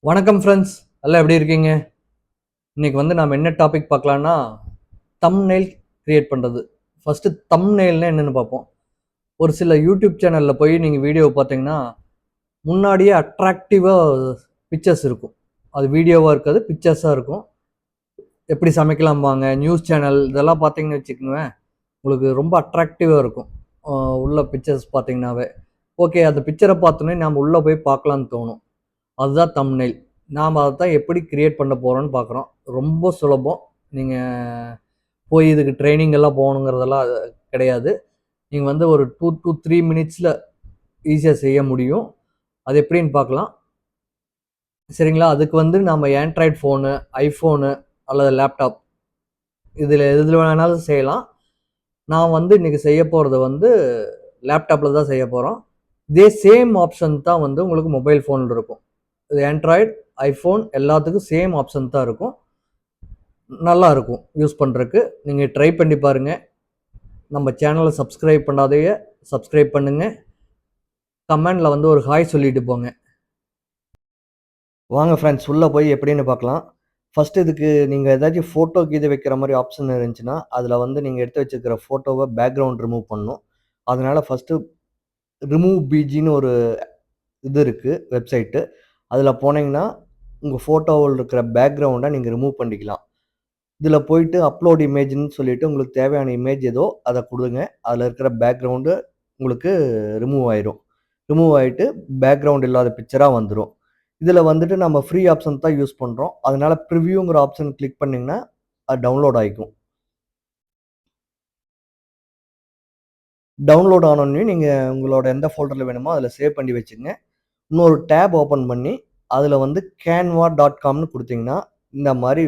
வணக்கம் ஃப்ரெண்ட்ஸ், எல்லாம் எப்படி இருக்கீங்க? இன்னைக்கு நாம என்ன டாபிக் பார்க்கலாம்னா, தம்ப்நெயில் கிரியேட் பண்றது. ஃபர்ஸ்ட் தம்ப்நெயில்னா என்னன்னு பார்ப்போம். ஒரு சில யூடியூப் சேனல்ல போய் நீங்க வீடியோ பார்த்தீங்கன்னா, முன்னாடியே அட்ராக்டிவா பிக்சர்ஸ் இருக்கும். அது வீடியோவா இருக்காது, பிக்சர்ஸா இருக்கும். எப்படி சமைக்கலாம்பாங்க, நியூஸ் சேனல் இதெல்லாம் பார்த்தீங்கன்னு வச்சுக்கோங்களேன், உங்களுக்கு ரொம்ப அட்ராக்டிவா இருக்கும். உள்ள பிக்சர்ஸ் பார்த்தீங்கன்னாவே. ஓகே, அந்த பிக்சரை பார்த்தோன்னே நாம உள்ள போய் பார்க்கலாம்னு தோணும். அதுதான் தம்ப்நெயில். நாம அதத்தான் எப்படி கிரியேட் பண்ண போறோம்னு பார்க்குறோம். ரொம்ப சுலபம். நீங்க போய் இதுக்கு ட்ரெய்னிங் எல்லாம் போகணுங்கிறதெல்லாம் கிடையாது. நீங்க ஒரு 2 to 3 மினிட்ஸ்ல ஈஸியா செய்ய முடியும். அது எப்படின்னு பார்க்கலாம். சரிங்களா? அதுக்கு நாம ஆண்ட்ராய்டு ஃபோனு, ஐஃபோனு அல்லது லேப்டாப் இதுல எதுல வேணாலும் செய்யலாம். நான் இன்னைக்கு செய்ய போறது லேப்டாப்ல தான் செய்ய போறோம். இதே சேம் ஆப்ஷன் தான் உங்களுக்கு மொபைல் ஃபோன்ல இருக்கும். இது ஆண்ட்ராய்டு, ஐஃபோன் எல்லாத்துக்கும் சேம் ஆப்ஷன் தான் இருக்கும். நல்லா இருக்கும் யூஸ் பண்றதுக்கு. நீங்க ட்ரை பண்ணி பாருங்க. நம்ம சேனலை சப்ஸ்கிரைப் பண்ணாதீங்க, சப்ஸ்கிரைப் பண்ணுங்க. கமெண்ட்ல ஒரு ஹாய் சொல்லிட்டு போங்க. வாங்க ஃப்ரெண்ட்ஸ், உள்ள போய் எப்படின்னு பார்க்கலாம். ஃபர்ஸ்ட் இதுக்கு நீங்க ஏதாச்சும் ஃபோட்டோ கீது வைக்கிற மாதிரி ஆப்ஷன் இருந்துச்சுன்னா, அதுல நீங்க எடுத்து வச்சிருக்கிற ஃபோட்டோவை பேக்ரவுண்ட் ரிமூவ் பண்ணணும். அதனால ஃபர்ஸ்ட் ரிமூவ் பிஜின்னு ஒரு இது இருக்கு வெப்சைட்டு. அதுல போனீங்கன்னா, உங்க ஃபோட்டோவில் இருக்கிற பேக்ரவுண்டை நீங்க ரிமூவ் பண்ணிக்கலாம். இதுல போயிட்டு அப்லோட் இமேஜ்ன்னு சொல்லிட்டு உங்களுக்கு தேவையான இமேஜ் ஏதோ அதை கொடுங்க. அதுல இருக்கிற பேக்ரவுண்டு உங்களுக்கு ரிமூவ் ஆயிரும். ரிமூவ் ஆயிட்டு பேக்ரவுண்ட் இல்லாத பிக்சரா வந்துரும். இதுல நம்ம ஃப்ரீ ஆப்ஷன் தான் யூஸ் பண்றோம். அதனால ப்ரிவ்யூங்கிற ஆப்ஷன் கிளிக் பண்ணீங்கன்னா அது டவுன்லோட் ஆயிக்கும். டவுன்லோட் ஆனோடனே நீங்க உங்களோட எந்த ஃபோல்டர்ல வேணுமோ அதுல சேவ் பண்ணி வச்சுங்க. இன்னொரு டேப் ஓபன் பண்ணி அதுல canva.comனு கொடுத்தீங்கன்னா இந்த மாதிரி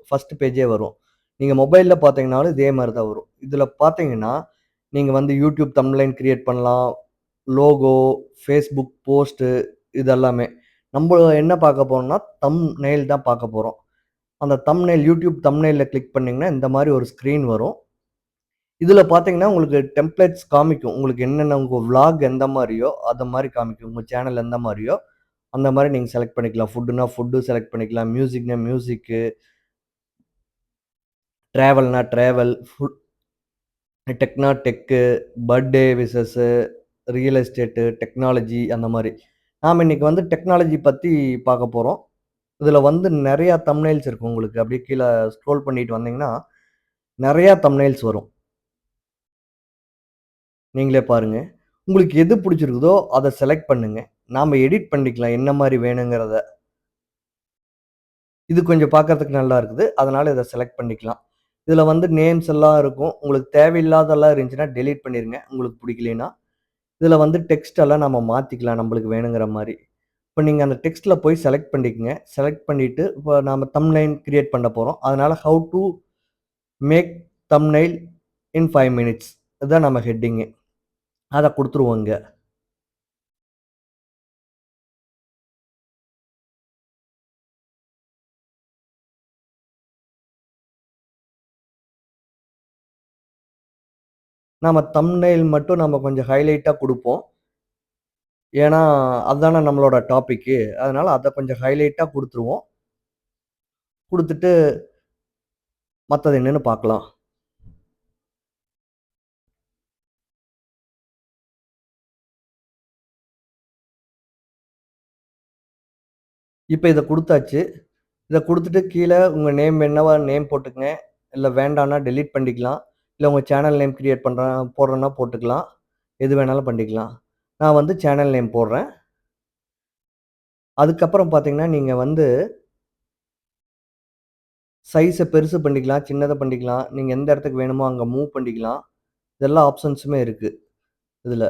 ஃபர்ஸ்ட் பேஜே வரும். நீங்க மொபைல்ல பாத்தீங்கன்னாலும் இதே மாதிரி தான் வரும். இதுல பாத்தீங்கன்னா நீங்க யூடியூப் தம்ப்நெயில் கிரியேட் பண்ணலாம், லோகோ, ஃபேஸ்புக் போஸ்ட் இது எல்லாமே. நம்ம என்ன பார்க்க போறோம்னா தம்ப்நெயில் தான் பார்க்க போறோம். அந்த தம்ப்நெயில் யூடியூப் தம்ப்நெயில்ல கிளிக் பண்ணீங்கன்னா இந்த மாதிரி ஒரு ஸ்கிரீன் வரும். இதுல பாத்தீங்கன்னா உங்களுக்கு டெம்ப்ளேட்ஸ் காமிக்கும். உங்களுக்கு என்னென்ன உங்க விளாக் எந்த மாதிரியோ அந்த மாதிரி காமிக்கும். உங்க சேனல் எந்த மாதிரியோ அந்த மாதிரி நீங்க செலக்ட் பண்ணிக்கலாம். ஃபுட்னா ஃபுட் செலக்ட் பண்ணிக்கலாம். மியூசிக்னா மியூசிக், டிராவல்னா டிராவல், டெக்னா tech, birthday wishes, real estate, technology அந்த மாதிரி. நாம இன்னைக்கு டெக்னாலஜி பத்தி பார்க்க போறோம். இதுல நிறைய தம்ப்நெயில்ஸ் இருக்கும் உங்களுக்கு. அப்படியே கீழே ஸ்க்ரோல் பண்ணிட்டு வந்தீங்கன்னா நிறைய தம்ப்நெயில்ஸ் வரும். நீங்களே பாருங்க. உங்களுக்கு எது பிடிச்சிருக்குதோ அதை செலக்ட் பண்ணுங்க. நாம எடிட் பண்ணிக்கலாம் என்ன மாதிரி வேணுங்கிறத. இது கொஞ்சம் பார்க்கறதுக்கு நல்லா இருக்குது. அதனால இதை செலக்ட் பண்ணிக்கலாம். இதுல நேம்ஸ் எல்லாம் இருக்கும். உங்களுக்கு தேவையில்லாதெல்லாம் இருந்துச்சுன்னா டெலீட் பண்ணிருங்க. உங்களுக்கு பிடிக்கலைன்னா. இதுல டெக்ஸ்ட் எல்லாம் நம்ம மாத்திக்கலாம் நம்மளுக்கு வேணுங்கிற மாதிரி. இப்போ நீங்க அந்த டெக்ஸ்ட்ல போய் செலக்ட் பண்ணிக்கங்க. செலக்ட் பண்ணிட்டு இப்போ நாம தம்ப்நெயில் கிரியேட் பண்ண போறோம். அதனால how to make thumbnail in 5 minutes இதுதான் நம்ம ஹெட்டிங். அதை கொடுத்துருவோங்க. நாம தம்ப்நெயில் மட்டும் நம்ம கொஞ்சம் ஹைலைட்டா குடுப்போம். ஏன்னா, அதானே நம்மளோட டாபிக்கு. அதனால அத கொஞ்சம் ஹைலைட்டா குடுத்துருவோம். குடுத்துட்டு மத்தது என்னன்னு பார்க்கலாம். இப்ப இத குடுத்தாச்சு. இத குடுத்துட்டு கீழ உங்க நேம் என்னவா நேம் போட்டுக்கங்க. இல்ல வேண்டான்னா டெலீட் பண்ணிக்கலாம். இல்ல உங்க சேனல் நேம் கிரியேட் போடுறேன்னா போட்டுக்கலாம். எது வேணாலும் பண்ணிக்கலாம். நான் சேனல் நேம் போடுறேன். அதுக்கப்புறம் பார்த்தீங்கன்னா, நீங்க சைஸ பெருசு பண்ணிக்கலாம், சின்னதா பண்ணிக்கலாம். நீங்க எந்த இடத்துக்கு வேணுமோ அங்க மூவ் பண்ணிக்கலாம். எல்லா ஆப்ஷன்ஸுமே இருக்கு இதுல.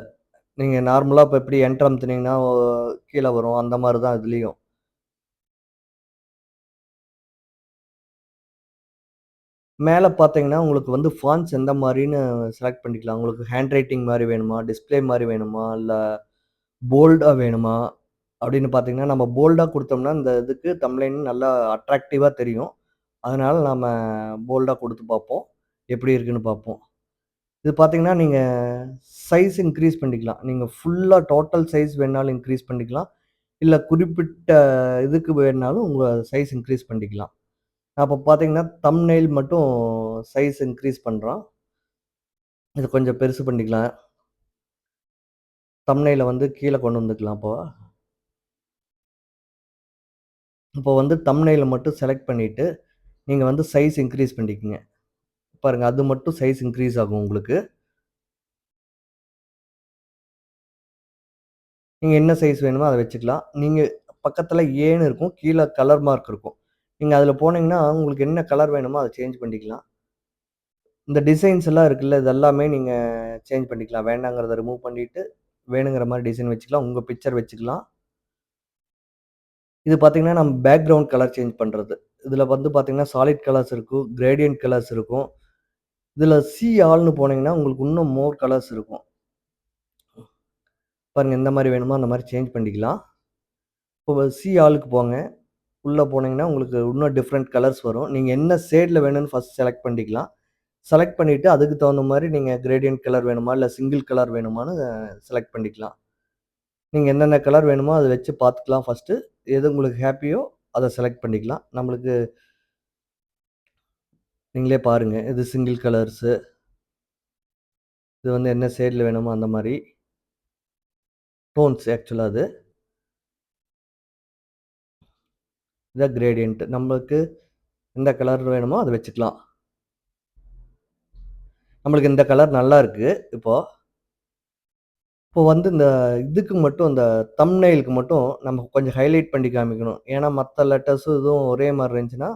நீங்க நார்மலா இப்ப எப்படி என்டர் அமுத்துனீங்கன்னா கீழ வரும். அந்த மாரி தான் இதுலயும். மேல பார்த்தீங்கன்னா, உங்களுக்கு ஃபாண்ட்ஸ் எந்த மாரின்னு செலக்ட் பண்ணிக்கலாம். உங்களுக்கு ஹேண்ட் ரைட்டிங் மாரி வேணுமா? டிஸ்ப்ளே மாரி வேணுமா? இல்ல போல்டா வேணுமா? அப்படின்னு பார்த்தீங்கன்னா, நம்ம போல்டா குடுத்தோம்னா, இந்த இதுக்கு தம்ப்நெயில் நல்லா அட்ராக்டிவா தெரியும். அதனால நாம போல்டா குடுத்து பார்ப்போம். எப்படி இருக்குன்னு பார்ப்போம். இது பார்த்தீங்கன்னா, நீங்க சைஸ் இன்கிரீஸ் பண்ணிக்கலாம். நீங்க ஃபுல்லா டோட்டல் சைஸ் வேணாலும் இன்கிரீஸ் பண்ணிக்கலாம். இல்ல குறிப்பிட்ட இதுக்கு வேணுனாலும் உங்க சைஸ் இன்க்ரீஸ் பண்ணிக்கலாம். அப்ப பார்த்தீங்கன்னா, தம்ப்நெயில் மட்டும் சைஸ் இன்க்ரீஸ் பண்றோம். இத கொஞ்சம் பெருசு பண்ணிக்கலாம். தம்ப்நெயில வந்து கீழ கொண்டு வந்துக்கலாம் இப்போ. இப்போ வந்து தம்ப்நெயில மட்டும் செலக்ட் பண்ணிட்டு, நீங்க வந்து சைஸ் இன்க்ரீஸ் பண்ணிக்கங்க. பாருங்க, அது மட்டும் சைஸ் இன்க்ரீஸ் ஆகும் உங்களுக்கு. நீங்க என்ன சைஸ் வேணுமோ அத வச்சுக்கலாம். நீங்க பக்கத்துல ஏன்னு இருக்கும். கீழ கலர் மார்க் இருக்கும். நீங்க அதுல போனீங்கன்னா, உங்களுக்கு என்ன கலர் வேணுமோ அத சேஞ்ச் பண்ணிக்கலாம். இந்த டிசைன்ஸ் எல்லாம் இருக்குல்ல, இது எல்லாமே நீங்க சேஞ்ச் பண்ணிக்கலாம். வேண்டாங்கிறத ரிமூவ் பண்ணிட்டு, வேணுங்கிற மாரி டிசைன் வச்சுக்கலாம். உங்க பிக்சர் வச்சுக்கலாம். இது பார்த்தீங்கன்னா, நம்ம பேக்கிரவுண்ட் கலர் சேஞ்ச் பண்றது. இதுல வந்து பார்த்தீங்கன்னா, சாலிட் கலர்ஸ் இருக்கும். கிரேடியன்ட் கலர்ஸ் இருக்கும். இதுல சி ஆல்ன்னு போனீங்கன்னா, உங்களுக்கு இன்னும் மோர் கலர்ஸ் இருக்கும். பாருங்க, எந்த மாரி வேணுமோ அந்த மாரி சேஞ்ச் பண்ணிக்கலாம். இப்போ சி ஆலுக்கு போங்க. உள்ள போனீங்கன்னா, உங்களுக்கு இன்னும் டிஃபரெண்ட் கலர்ஸ் வரும். நீங்க என்ன ஷேட்ல வேணும்னு ஃபர்ஸ்ட் செலக்ட் பண்ணிக்கலாம். செலக்ட் பண்ணிட்டு, அதுக்கு தகுந்த மாரி நீங்க கிரேடியன்ட் கலர் வேணுமா? இல்ல சிங்கிள் கலர் வேணுமான்னு செலக்ட் பண்ணிக்கலாம். நீங்க என்னென்ன கலர் வேணுமோ அத வச்சு பார்த்துக்கலாம் ஃபர்ஸ்ட்டு. எது உங்களுக்கு ஹேப்பியோ அத செலக்ட் பண்ணிக்கலாம். நம்மளுக்கு நீங்களே பாருங்க. இது சிங்கிள் கலர்ஸு. இது வந்து என்ன ஷேட்ல வேணுமோ அந்த மாரி. டோன்ஸ் ஆக்சுவலா அது. இதான் கிரேடியன்ட். நம்மளுக்கு எந்த கலர் வேணுமோ அத வச்சுக்கலாம். நம்மளுக்கு இந்த கலர் நல்லா இருக்கு இப்போ. இப்போ வந்து இந்த இதுக்கு மட்டும் இந்த தம்ப்நெயிலுக்கு மட்டும் நம்ம கொஞ்சம் ஹைலைட் பண்ணி காமிக்கணும். ஏன்னா மத்த லெட்டர்ஸும் இதுவும் ஒரே மாரி இருந்துச்சுன்னா,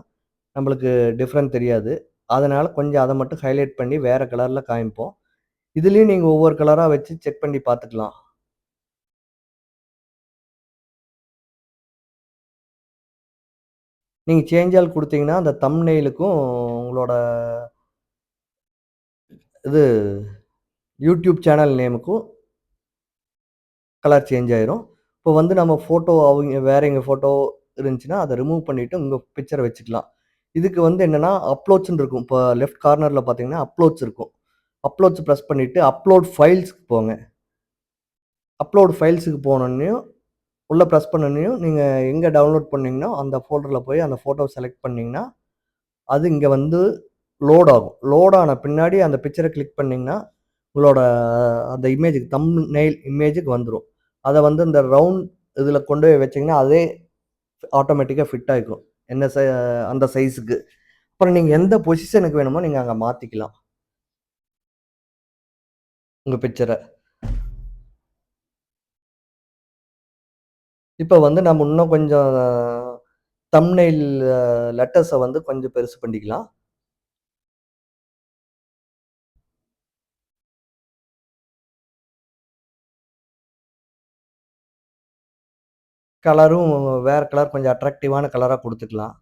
நம்மளுக்கு டிஃபரெண்ட் தெரியாது. அதனால கொஞ்சம் அத மட்டும் ஹைலைட் பண்ணி வேற கலர்ல காமிப்போம். இதுலயும் நீங்க ஒவ்வொரு கலரா வச்சு செக் பண்ணி பார்த்துக்கலாம். நீங்க சேஞ்ச் ஆல் குடுத்தீங்கன்னா, அந்த தம்ப்நெயிலுக்கும் உங்களோட இது யூடியூப் சேனல் நேமுக்கும் கலர் சேஞ்ச் ஆயிரும். இப்போ வந்து நம்ம ஃபோட்டோ அவைங்க வேற எங்க ஃபோட்டோ இருந்துச்சுன்னா, அத ரிமூவ் பண்ணிட்டு உங்க பிக்சர வச்சுக்கலாம். இதுக்கு வந்து என்னன்னா, அப்லோட்ஸ்ன்னு இருக்கும். இப்போ லெஃப்ட் கார்னர்ல பார்த்தீங்கன்னா, அப்லோட்ஸ் இருக்கும். அப்லோட்ஸ் பிரஸ் பண்ணிட்டு, அப்லோட் ஃபைல்ஸ்க்கு போங்க. அப்லோட் ஃபைல்ஸ்க்கு போனோனயும், உள்ள பிரஸ் பண்ணோனயும், நீங்க எங்க டவுன்லோட் பண்ணீங்களோ, அந்த ஃபோல்டர்ல போய் அந்த ஃபோட்டோவ செலக்ட் பண்ணீங்கன்னா, அது இங்க வந்து லோட் ஆகும். லோட் ஆன பின்னாடி அந்த பிக்சர கிளிக் பண்ணீங்கன்னா, உங்களோட அந்த இமேஜ்க்கு தம்ப்நெயில் இமேஜ்க்கு வந்துரும். அத வந்து இந்த ரவுண்ட் இதுல கொண்டு போய் வச்சீங்கன்னா, அதே ஆட்டோமேட்டிக்கா ஃபிட் ஆயிக்கும். என்ன அந்த சைஸ்க்கு. அப்புறம் நீங்க எந்த பொசிஷனுக்கு வேணுமோ நீங்க அங்க மாத்திக்கலாம். உங்க பிக்சர. இப்ப வந்து நம்ம இன்னும் கொஞ்சம் தம்ப்நெயில் லெட்டர்ஸ வந்து கொஞ்சம் பெருசு பண்ணிக்கலாம். கலரும் வேற கலர் கொஞ்சம் அட்ராக்டிவான கலரா குடுத்துக்கலாம்.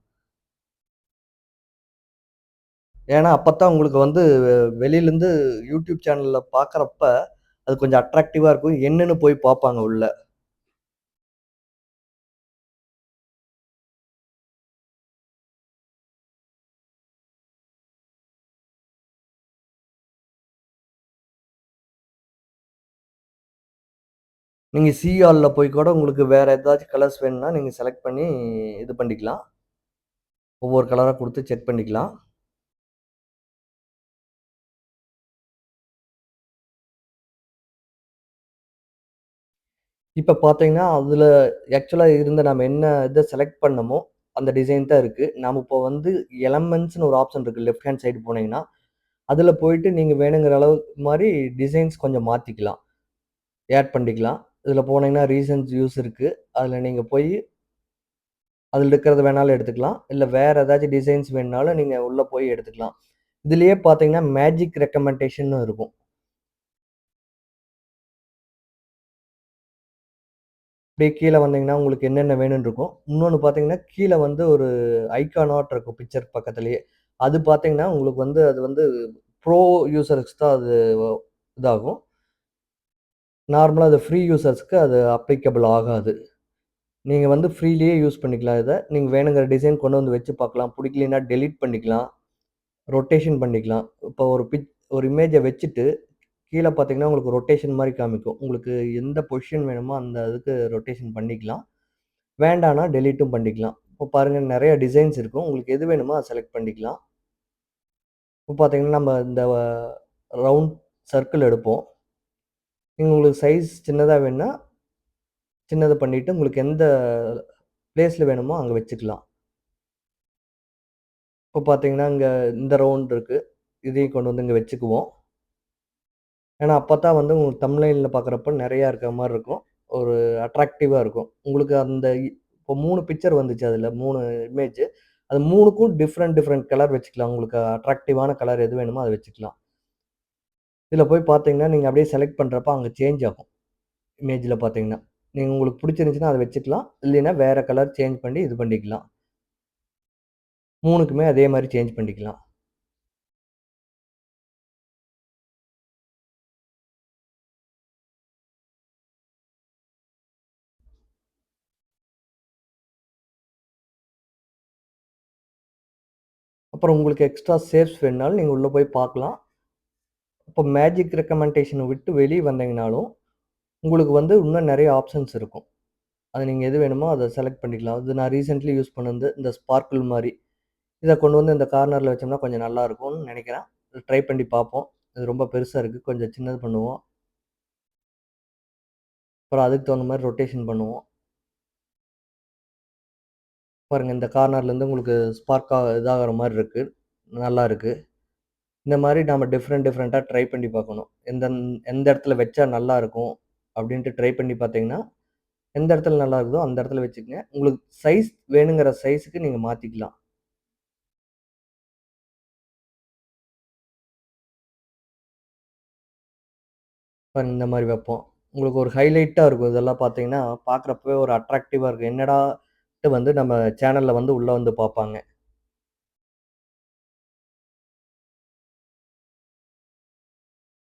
ஏன்னா, அப்பத்தான் உங்களுக்கு வந்து வெளிலருந்து யூடியூப் சேனல்ல பார்க்கறப்ப, அது கொஞ்சம் அட்ராக்டிவா இருக்கும். என்னன்னு போய் பார்ப்பாங்க உள்ள. நீங்க சி ஆல்ல போய் கூட உங்களுக்கு வேற ஏதாச்சும் கலர்ஸ் வேணும்னா, நீங்க செலக்ட் பண்ணி இது பண்ணிக்கலாம். ஒவ்வொரு கலரா குடுத்து செக் பண்ணிக்கலாம். இப்ப பார்த்தீங்கன்னா, அதுல ஆக்சுவலா இருந்த நம்ம என்ன இத செலக்ட் பண்ணமோ, அந்த டிசைன் தான் இருக்கு. நாம இப்போ வந்து எலமென்ட்ஸ்ன்னு ஒரு ஆப்ஷன் இருக்கு. லெஃப்ட் ஹேண்ட் சைடு போனீங்கன்னா, அதுல போயிட்டு நீங்க வேணுங்கிற அளவு மாரி டிசைன்ஸ் கொஞ்சம் மாத்திக்கலாம். ஆட் பண்ணிக்கலாம். இதுல போனீங்கன்னா ரீசன்ஸ் வியூஸ் இருக்கு. அதுல நீங்க போயி அதுல இருக்கிறத வேணாலும் எடுத்துக்கலாம். இல்ல வேற ஏதாச்சும் டிசைன்ஸ் வேணும்னாலும் நீங்க உள்ள போய் எடுத்துக்கலாம். இதுலயே பார்த்தீங்கன்னா, மேஜிக் ரெக்கமெண்டேஷன்னு இருக்கும். அப்படியே கீழ வந்தீங்கன்னா, உங்களுக்கு என்னென்ன வேணும்னு இருக்கும். இன்னொன்னு பார்த்தீங்கன்னா, கீழ வந்து ஒரு ஐகானாட் இருக்கும் பிக்சர் பக்கத்திலேயே. அது பார்த்தீங்கன்னா, உங்களுக்கு வந்து அது வந்து ப்ரோ யூசர்ஸ்க்கு தான் அது இதாகும். நார்மலா அது ஃப்ரீ யூசர்ஸ்க்கு அது அப்ளிகபிள் ஆகாது. நீங்க வந்து ஃப்ரீலயே யூஸ் பண்ணிக்கலாம் இத. நீங்க வேணுங்கிற டிசைன் கொண்டு வந்து வச்சு பார்க்கலாம். புடிக்கலைன்னா டெலீட் பண்ணிக்கலாம். ரொட்டேஷன் பண்ணிக்கலாம். இப்போ ஒரு இமேஜ வச்சுட்டு, கீழ பார்த்தீங்கன்னா, உங்களுக்கு ரொட்டேஷன் மாரி காமிக்கும். உங்களுக்கு எந்த பொசிஷன் வேணுமோ அந்த இதுக்கு ரொட்டேஷன் பண்ணிக்கலாம். வேண்டான்னா டெலீட்டும் பண்ணிக்கலாம். இப்போ பாருங்க நெறைய டிசைன்ஸ் இருக்கும். உங்களுக்கு எது வேணுமோ அத செலக்ட் பண்ணிக்கலாம். இப்போ பார்த்தீங்கன்னா, நம்ம இந்த ரவுண்ட் சர்க்கிள் எடுப்போம். நீங்க உங்களுக்கு சைஸ் சின்னதா வேணும்னா, சின்னது பண்ணிட்டு உங்களுக்கு எந்த பிளேஸ்ல வேணுமோ அங்க வச்சுக்கலாம். இப்போ பார்த்தீங்கன்னா, இங்க இந்த ரவுண்ட் இருக்கு. இதையும் கொண்டு வந்து இங்க வச்சுக்குவோம். ஏன்னா, அப்பத்தான் வந்து உங்களுக்கு தம்ப்நெயில்ல பார்க்குறப்ப நெறையா இருக்கிற மாரி இருக்கும். ஒரு அட்ராக்டிவா இருக்கும். உங்களுக்கு அந்த இப்போ 3 பிக்சர் வந்துச்சு அதுல 3 இமேஜ். அது 3க்கும் டிஃபரெண்ட் டிஃபரெண்ட் கலர் வச்சுக்கலாம். உங்களுக்கு அட்ராக்டிவான கலர் எது வேணுமோ அத வச்சுக்கலாம். இதுல போய் பார்த்தீங்கன்னா, நீங்க அப்படியே செலக்ட் பண்றப்ப அங்க சேஞ்ச் ஆகும். இமேஜ்ல பார்த்தீங்கன்னா. நீங்க உங்களுக்கு புடிச்சிருந்துச்சுன்னா அத வச்சுக்கலாம். இல்லைன்னா வேற கலர் சேஞ்ச் பண்ணி இது பண்ணிக்கலாம். 3க்குமே அதே மாரி சேஞ்ச் பண்ணிக்கலாம். அப்புறம் உங்களுக்கு எக்ஸ்ட்ரா சேவ்ஸ் வேணுனாலும் நீங்க உள்ள போய் பார்க்கலாம். அப்போ மேஜிக் ரெக்கமெண்டேஷன விட்டு வெளிய வந்தீங்கனாலும், உங்களுக்கு வந்து இன்னும் நெறைய ஆப்ஷன்ஸ் இருக்கும். அது நீங்க எது வேணுமோ அத செலக்ட் பண்ணிக்கலாம். அது நான் ரீசென்ட்லி யூஸ் பண்ணது இந்த ஸ்பார்க்கிள் மாரி. இத கொண்டு வந்து இந்த கார்னர்ல வச்சோம்னா கொஞ்சம் நல்லா இருக்கும்னு நெனைக்கிறேன். ட்ரை பண்ணி பார்ப்போம். இது ரொம்ப பெருசா இருக்கு. கொஞ்சம் சின்னது பண்ணுவோம். அப்புறம் அதுக்கு தகுந்த மாரி ரொட்டேஷன் பண்ணுவோம். பாருங்க இந்த கார்னர்லேருந்து உங்களுக்கு ஸ்பார்க்கா இதாகுற மாரி இருக்கு. நல்லா இருக்கு. இந்த மாரி நாம டிஃபரெண்ட் டிஃபரெண்ட்டா ட்ரை பண்ணி பார்க்கணும். எந்த இடத்துல வச்சா நல்லாருக்கும் அப்டின்ட்டு ட்ரை பண்ணி பார்த்தீங்கன்னா, எந்த இடத்துல நல்லா இருக்குதோ அந்த இடத்துல வச்சுக்கங்க. உங்களுக்கு சைஸ் வேணுங்கிற சைஸ்க்கு நீங்க மாத்திக்கலாம். பாருங்க இந்த மாரி வைப்போம். உங்களுக்கு ஒரு ஹைலைட்டா இருக்கும். இதெல்லாம் பார்த்தீங்கன்னா, பார்க்குறப்பவே ஒரு அட்ராக்டிவா இருக்கும். என்னடான்ட்டு வந்து நம்ம சேனல்ல வந்து உள்ள வந்து பார்ப்பாங்க.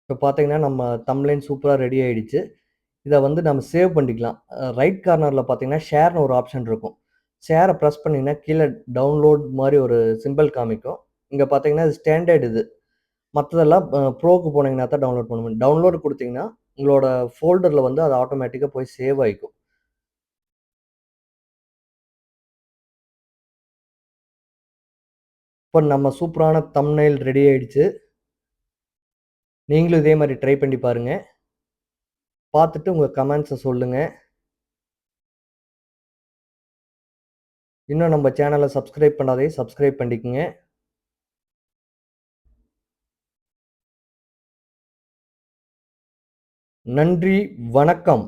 இப்ப பார்த்தீங்கன்னா, நம்ம தம்ப்லைன் சூப்பரா ரெடி ஆயிடுச்சு. இத வந்து நம்ம சேவ் பண்ணிக்கலாம். ரைட் கார்னர்ல பார்த்தீங்கன்னா, ஷேர்ன்னு ஒரு ஆப்ஷன் இருக்கும். ஷேர பிரஸ் பண்ணீங்கன்னா, கீழ டவுன்லோட் மாரி ஒரு சிம்பல் காமிக்கும். இங்க பார்த்தீங்கன்னா, இது ஸ்டாண்டர்ட் இது. மத்ததெல்லாம் ப்ரோக்கு போனீங்கன்னா தான் டவுன்லோட் பண்ண முடியும். டவுன்லோட் குடுத்தீங்கன்னா, உங்களோட ஃபோல்டர்ல வந்து அது ஆட்டோமேட்டிக்கா போய் சேவ் ஆயிக்கும். இப்ப நம்ம சூப்பரான தம்ப்நெயில் ரெடி ஆயிடுச்சு. நீங்களும் இதே மாரி ட்ரை பண்ணி பாருங்க. பார்த்துட்டு உங்க கமெண்ட்ஸ சொல்லுங்க. இன்னும் நம்ம சேனல சப்ஸ்கிரைப் பண்ணாதவங்க சப்ஸ்கிரைப் பண்ணிக்கங்க. நன்றி, வணக்கம்.